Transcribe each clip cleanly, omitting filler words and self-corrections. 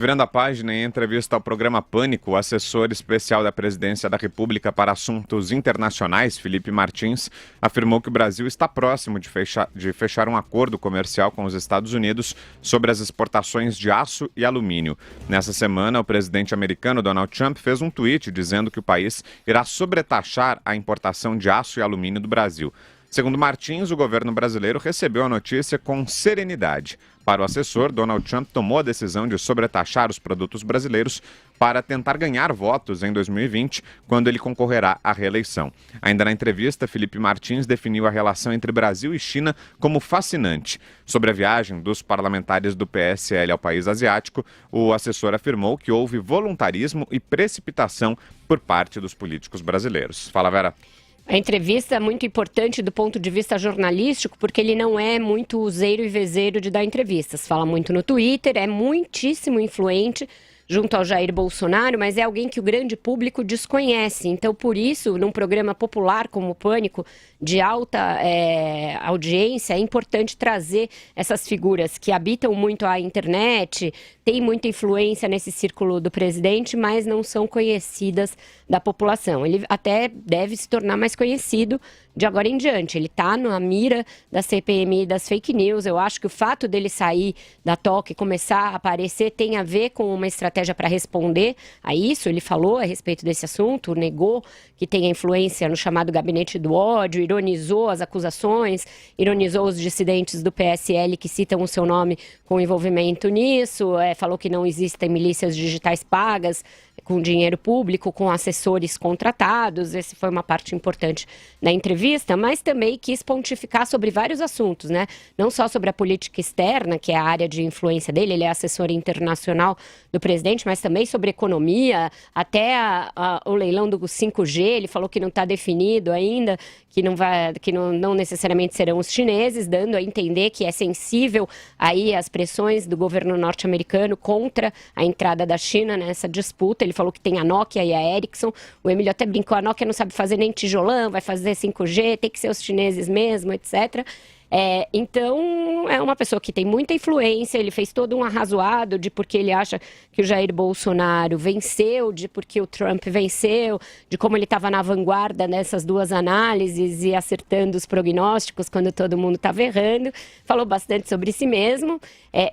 Virando a página, em entrevista ao programa Pânico, o assessor especial da Presidência da República para Assuntos Internacionais, Felipe Martins, afirmou que o Brasil está próximo de fechar um acordo comercial com os Estados Unidos sobre as exportações de aço e alumínio. Nessa semana, o presidente americano Donald Trump fez um tweet dizendo que o país irá sobretaxar a importação de aço e alumínio do Brasil. Segundo Martins, o governo brasileiro recebeu a notícia com serenidade. Para o assessor, Donald Trump tomou a decisão de sobretaxar os produtos brasileiros para tentar ganhar votos em 2020, quando ele concorrerá à reeleição. Ainda na entrevista, Felipe Martins definiu a relação entre Brasil e China como fascinante. Sobre a viagem dos parlamentares do PSL ao país asiático, o assessor afirmou que houve voluntarismo e precipitação por parte dos políticos brasileiros. Fala, Vera. A entrevista é muito importante do ponto de vista jornalístico, porque ele não é muito useiro e vezeiro de dar entrevistas. Fala muito no Twitter, é muitíssimo influente junto ao Jair Bolsonaro, mas é alguém que o grande público desconhece. Então, por isso, num programa popular como o Pânico, de alta audiência, é importante trazer essas figuras que habitam muito a internet, têm muita influência nesse círculo do presidente, mas não são conhecidas da população. Ele até deve se tornar mais conhecido de agora em diante. Ele está na mira da CPMI das fake news. Eu acho que o fato dele sair da toca e começar a aparecer tem a ver com uma estratégia para responder a isso. Ele falou a respeito desse assunto, negou que tenha influência no chamado gabinete do ódio, ironizou as acusações, ironizou os dissidentes do PSL que citam o seu nome com envolvimento nisso, falou que não existem milícias digitais pagas com dinheiro público, com assessores contratados. Essa foi uma parte importante da entrevista, mas também quis pontificar sobre vários assuntos, né? Não só sobre a política externa, que é a área de influência dele, ele é assessor internacional do presidente, mas também sobre economia, até o leilão do 5G, ele falou que não está definido ainda, que não necessariamente serão os chineses, dando a entender que é sensível aí às pressões do governo norte-americano contra a entrada da China nessa disputa. Ele falou que tem a Nokia e a Ericsson. O Emílio até brincou, a Nokia não sabe fazer nem tijolão, vai fazer 5G, tem que ser os chineses mesmo, etc. Então, é uma pessoa que tem muita influência. Ele fez todo um arrazoado de porque ele acha que o Jair Bolsonaro venceu, de porque o Trump venceu, de como ele estava na vanguarda nessas duas análises e acertando os prognósticos quando todo mundo estava errando. Falou bastante sobre si mesmo.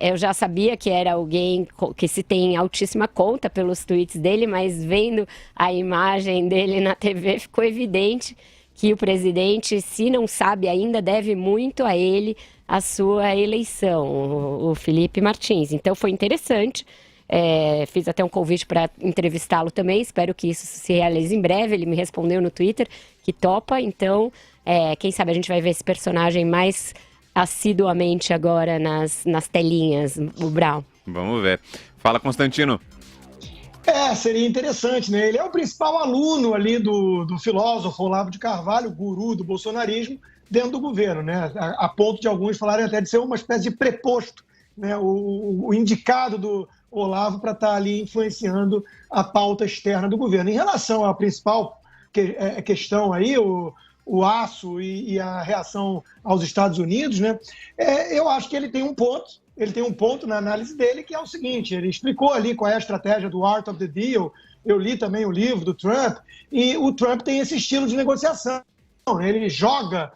Eu já sabia que era alguém que se tem altíssima conta pelos tweets dele, mas vendo a imagem dele na TV ficou evidente que o presidente, se não sabe ainda, deve muito a ele a sua eleição, o Felipe Martins. Então foi interessante, fiz até um convite para entrevistá-lo também, espero que isso se realize em breve. Ele me respondeu no Twitter que topa, então quem sabe a gente vai ver esse personagem mais assiduamente agora nas telinhas, o Brown. Vamos ver. Fala, Constantino. Seria interessante, né? Ele é o principal aluno ali do filósofo Olavo de Carvalho, guru do bolsonarismo, dentro do governo, né? A ponto de alguns falarem até de ser uma espécie de preposto, né? O indicado do Olavo para estar ali influenciando a pauta externa do governo. Em relação à principal questão aí, o aço e a reação aos Estados Unidos, né? Eu acho que ele tem um ponto. Ele tem um ponto na análise dele que é o seguinte: ele explicou ali qual é a estratégia do Art of the Deal. Eu li também o livro do Trump, e o Trump tem esse estilo de negociação. Ele joga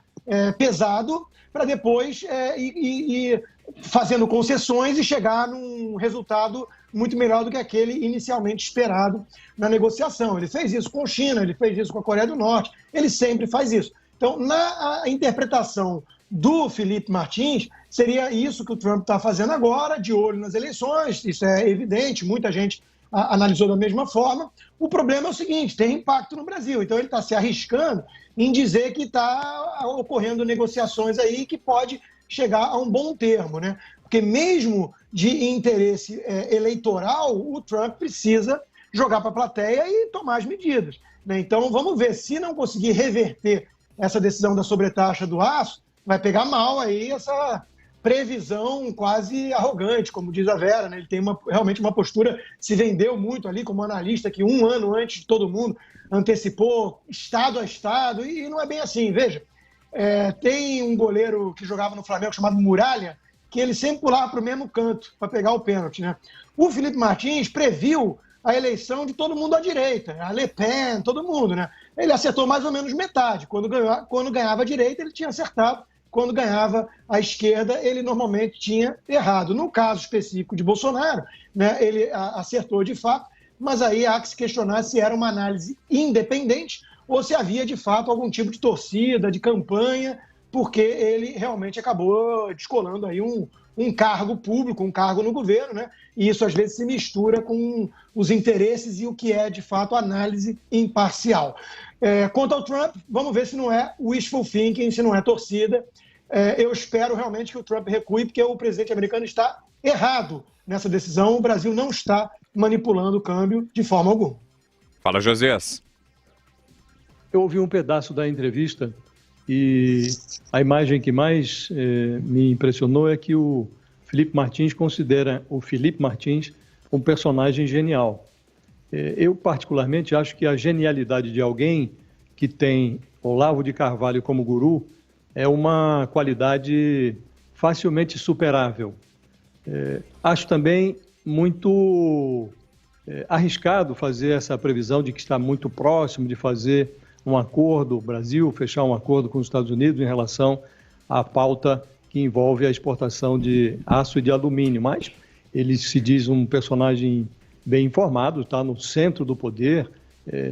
pesado para depois ir fazendo concessões e chegar num resultado muito melhor do que aquele inicialmente esperado na negociação. Ele fez isso com a China, ele fez isso com a Coreia do Norte, ele sempre faz isso. Então, na interpretação do Felipe Martins, seria isso que o Trump está fazendo agora, de olho nas eleições. Isso é evidente, muita gente analisou da mesma forma. O problema é o seguinte: tem impacto no Brasil, então ele está se arriscando em dizer que está ocorrendo negociações aí que pode chegar a um bom termo, né? Porque mesmo de interesse eleitoral, o Trump precisa jogar para a plateia e tomar as medidas, né? Então vamos ver, se não conseguir reverter essa decisão da sobretaxa do aço, vai pegar mal aí essa previsão quase arrogante, como diz a Vera, né? Ele tem realmente uma postura, se vendeu muito ali como analista, que um ano antes de todo mundo antecipou estado a estado, e não é bem assim. Veja, tem um goleiro que jogava no Flamengo chamado Muralha, que ele sempre pulava para o mesmo canto para pegar o pênalti, né? O Felipe Martins previu a eleição de todo mundo à direita, a Le Pen, todo mundo, né? Ele acertou mais ou menos metade. Quando ganhava a direita, ele tinha acertado. Quando ganhava a esquerda, ele normalmente tinha errado. No caso específico de Bolsonaro, né, ele acertou de fato, mas aí há que se questionar se era uma análise independente ou se havia de fato algum tipo de torcida, de campanha, porque ele realmente acabou descolando aí um cargo público, um cargo no governo, né? E isso às vezes se mistura com os interesses e o que é de fato análise imparcial. Quanto ao Trump, vamos ver se não é wishful thinking, se não é torcida. Eu espero realmente que o Trump recue, porque o presidente americano está errado nessa decisão. O Brasil não está manipulando o câmbio de forma alguma. Fala, Josias. Eu ouvi um pedaço da entrevista e a imagem que mais me impressionou é que o Felipe Martins considera o Felipe Martins um personagem genial. Eu, particularmente, acho que a genialidade de alguém que tem Olavo de Carvalho como guru é uma qualidade facilmente superável. Acho também muito arriscado fazer essa previsão de que está muito próximo de fazer um acordo, o Brasil fechar um acordo com os Estados Unidos em relação à pauta que envolve a exportação de aço e de alumínio, mas ele se diz um personagem bem informado, está no centro do poder,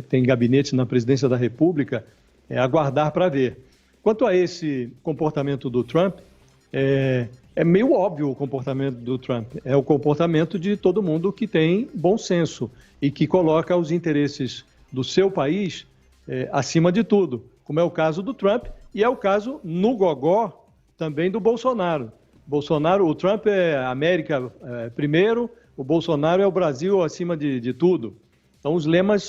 tem gabinete na presidência da República, aguardar para ver. Quanto a esse comportamento do Trump, é meio óbvio o comportamento do Trump, é o comportamento de todo mundo que tem bom senso e que coloca os interesses do seu país acima de tudo, como é o caso do Trump e é o caso no gogó também do Bolsonaro. O Trump é América primeiro, o Bolsonaro é o Brasil acima de tudo. Então os lemas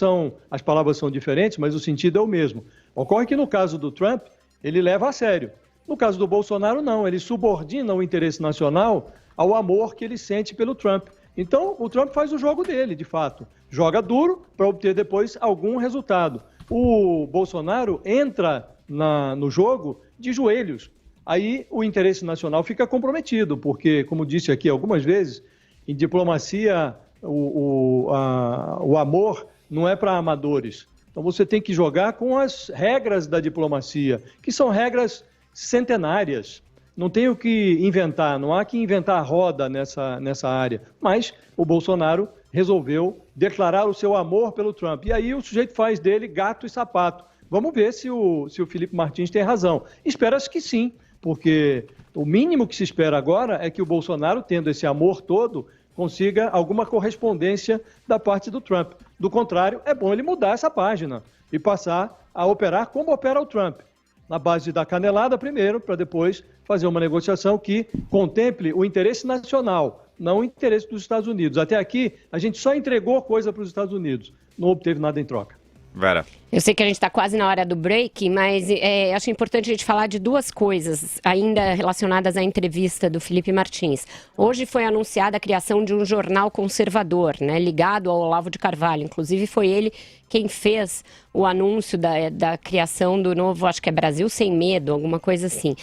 as palavras são diferentes, mas o sentido é o mesmo. Ocorre que no caso do Trump, ele leva a sério. No caso do Bolsonaro, não, ele subordina o interesse nacional ao amor que ele sente pelo Trump. Então o Trump faz o jogo dele, de fato. Joga duro para obter depois algum resultado. O Bolsonaro entra no jogo de joelhos. Aí o interesse nacional fica comprometido, porque, como disse aqui algumas vezes, em diplomacia o amor não é para amadores. Então você tem que jogar com as regras da diplomacia, que são regras centenárias. Não tem o que inventar, não há que inventar a roda nessa área. Mas o Bolsonaro resolveu declarar o seu amor pelo Trump. E aí o sujeito faz dele gato e sapato. Vamos ver se o Felipe Martins tem razão. Espera-se que sim, porque o mínimo que se espera agora é que o Bolsonaro, tendo esse amor todo, consiga alguma correspondência da parte do Trump. Do contrário, é bom ele mudar essa página e passar a operar como opera o Trump. Na base da canelada primeiro, para depois fazer uma negociação que contemple o interesse nacional, não o interesse dos Estados Unidos. Até aqui, a gente só entregou coisa para os Estados Unidos, não obteve nada em troca. Vera. Eu sei que a gente está quase na hora do break, mas acho importante a gente falar de duas coisas ainda relacionadas à entrevista do Felipe Martins. Hoje foi anunciada a criação de um jornal conservador, né, ligado ao Olavo de Carvalho. Inclusive foi ele quem fez o anúncio da criação do novo, acho que é Brasil Sem Medo, alguma coisa assim.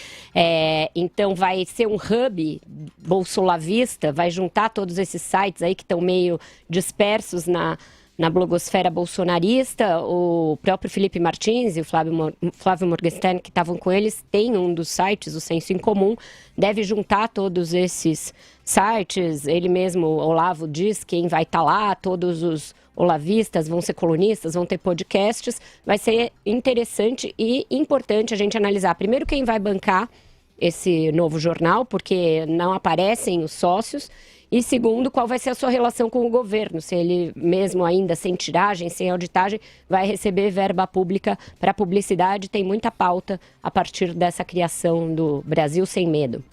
Então vai ser um hub bolsolavista, vai juntar todos esses sites aí que estão meio dispersos na blogosfera bolsonarista. O próprio Felipe Martins e o Flávio Morgenstern, que estavam com eles, tem um dos sites, o Senso em Comum, deve juntar todos esses sites. Ele mesmo, Olavo, diz quem vai estar lá, todos os olavistas vão ser colunistas, vão ter podcasts. Vai ser interessante e importante a gente analisar, primeiro, quem vai bancar esse novo jornal, porque não aparecem os sócios. E segundo, qual vai ser a sua relação com o governo, se ele mesmo ainda sem tiragem, sem auditagem, vai receber verba pública para publicidade. Tem muita pauta a partir dessa criação do Brasil Sem Medo.